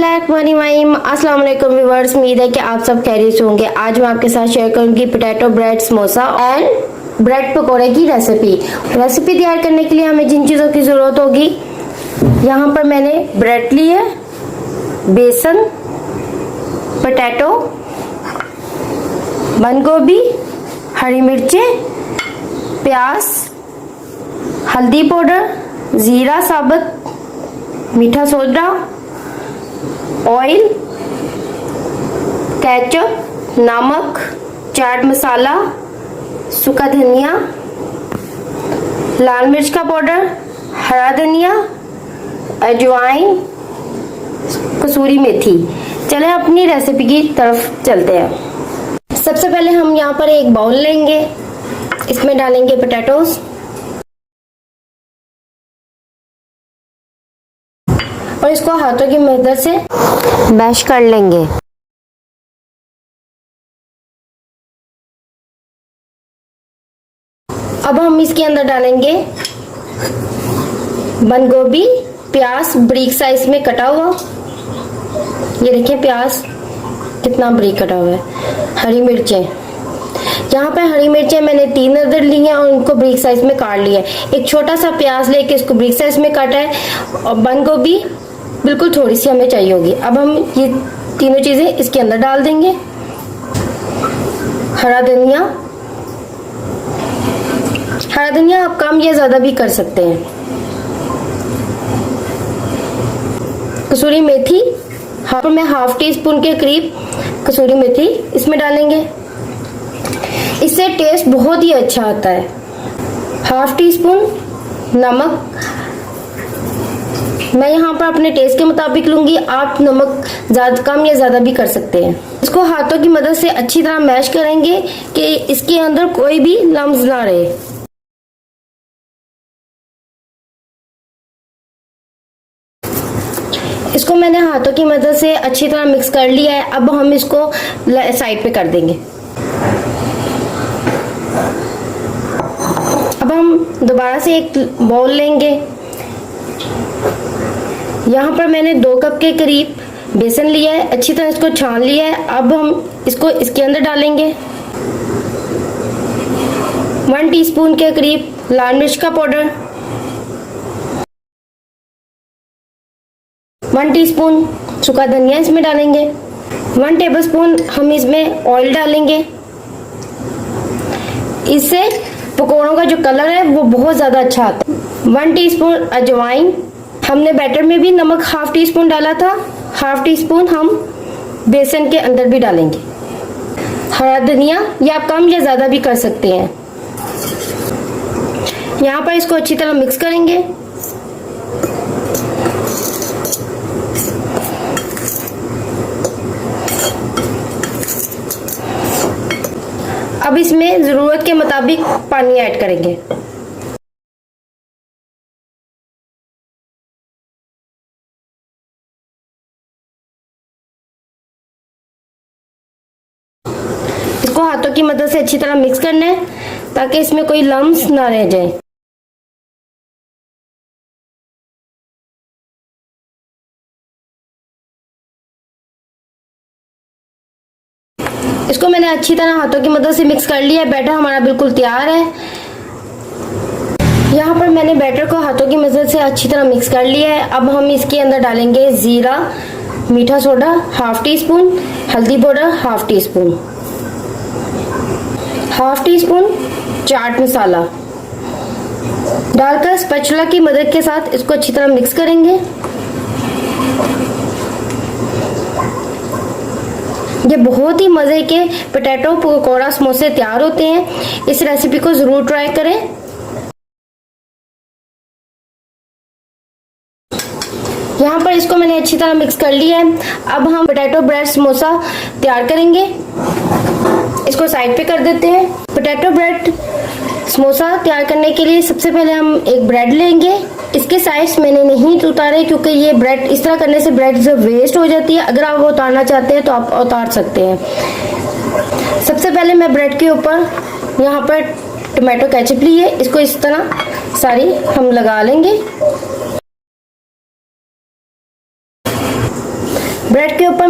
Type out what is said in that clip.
बिस्मिल्लाहिर्रहमानिर्रहीम। अस्सलाम वालेकुम व्यूअर्स, उम्मीद है कि आप सब खैरियत से होंगे। आज मैं आपके साथ शेयर करूंगी potato bread samosa and bread पकौड़े की रेसिपी तैयार करने के लिए हमें जिन चीज़ों की ज़रूरत होगी, यहाँ पर मैंने ब्रेड ली है, बेसन, पोटैटो, बंद गोभी, हरी मिर्चें, प्याज, हल्दी पाउडर, ज़ीरा साबुत, मीठा सोडा, ऑयल, केचप, नमक, चाट मसाला, सूखा धनिया, लाल मिर्च का पाउडर, हरा धनिया, अजवाइन, कसूरी मेथी। चलें अपनी रेसिपी की तरफ चलते हैं। सबसे पहले हम यहाँ पर एक बाउल लेंगे, इसमें डालेंगे पोटैटोज और इसको हाथों की मदद से मैश कर लेंगे। अब हम इसके अंदर डालेंगे बंद गोभी, प्याज बारीक साइज में कटा हुआ, ये देखिए प्याज कितना बारीक कटा हुआ है, हरी मिर्चें, यहाँ पे हरी मिर्चें मैंने 3 अदद ली हैं और उनको बारीक साइज में काट लिया है। एक छोटा सा प्याज लेके इसको बारीक साइज में काटा है और बंद गोभी बिल्कुल थोड़ी सी हमें चाहिए होगी। अब हम ये तीनों चीजें इसके अंदर डाल देंगे। हरा धनिया आप कम या ज्यादा भी कर सकते हैं। कसूरी मेथी, में हाफ टी स्पून के करीब कसूरी मेथी इसमें डालेंगे, इससे टेस्ट बहुत ही अच्छा आता है। हाफ टी स्पून नमक, मैं यहाँ पर अपने टेस्ट के मुताबिक लूंगी, आप नमक ज्यादा कम या ज्यादा भी कर सकते हैं। इसको हाथों की मदद से अच्छी तरह मैश करेंगे कि इसके अंदर कोई भी लम्स ना रहे। इसको मैंने हाथों की मदद से अच्छी तरह मिक्स कर लिया है। अब हम इसको साइड पे कर देंगे। अब हम दोबारा से एक बाउल लेंगे, यहाँ पर मैंने 2 कप के करीब बेसन लिया है, अच्छी तरह इसको छान लिया है। अब हम इसको इसके अंदर डालेंगे। 1 टीस्पून के करीब लाल मिर्च का पाउडर, 1 टीस्पून सूखा धनिया इसमें डालेंगे, 1 टेबलस्पून हम इसमें ऑयल डालेंगे। इससे पकौड़ों का जो कलर है वो बहुत ज्यादा अच्छा आता है। 1 टीस्पून अजवाइन, हमने बैटर में भी नमक हाफ टी स्पून डाला था, हाफ टी स्पून हम बेसन के अंदर भी डालेंगे। हरा धनिया या आप कम या ज्यादा भी कर सकते हैं। यहाँ पर इसको अच्छी तरह मिक्स करेंगे। अब इसमें जरूरत के मुताबिक पानी ऐड करेंगे। इसको हाथों की मदद से अच्छी तरह मिक्स करना है ताकि इसमें कोई लम्स ना रह जाए। इसको मैंने अच्छी तरह हाथों की मदद से मिक्स कर लिया है। बैटर हमारा बिल्कुल तैयार है। यहाँ पर मैंने बैटर को हाथों की मदद से अच्छी तरह मिक्स कर लिया है। अब हम इसके अंदर डालेंगे जीरा, मीठा सोडा हाफ टी स्पून, हल्दी powder half teaspoon, half teaspoon chaat masala डालकर स्पैचुला की मदद के साथ इसको अच्छी तरह मिक्स करेंगे। ये बहुत ही मजे के पोटैटो पकौड़ा समोसे तैयार होते हैं। इस रेसिपी को जरूर ट्राई करें। यहाँ पर इसको मैंने अच्छी तरह मिक्स कर लिया है। अब हम पोटैटो ब्रेड समोसा तैयार करेंगे। इसको साइड पे कर देते हैं। पोटैटो ब्रेड समोसा तैयार करने के लिए सबसे पहले हम एक ब्रेड लेंगे। इसके साइड्स मैंने नहीं उतारे क्योंकि ये ब्रेड इस तरह करने से ब्रेड जो वेस्ट हो जाती है। अगर आप उतारना चाहते हैं तो आप उतार सकते हैं। सबसे पहले मैं ब्रेड के ऊपर यहाँ पर टोमेटो केचप ली है, इसको इस तरह सारी हम लगा लेंगे।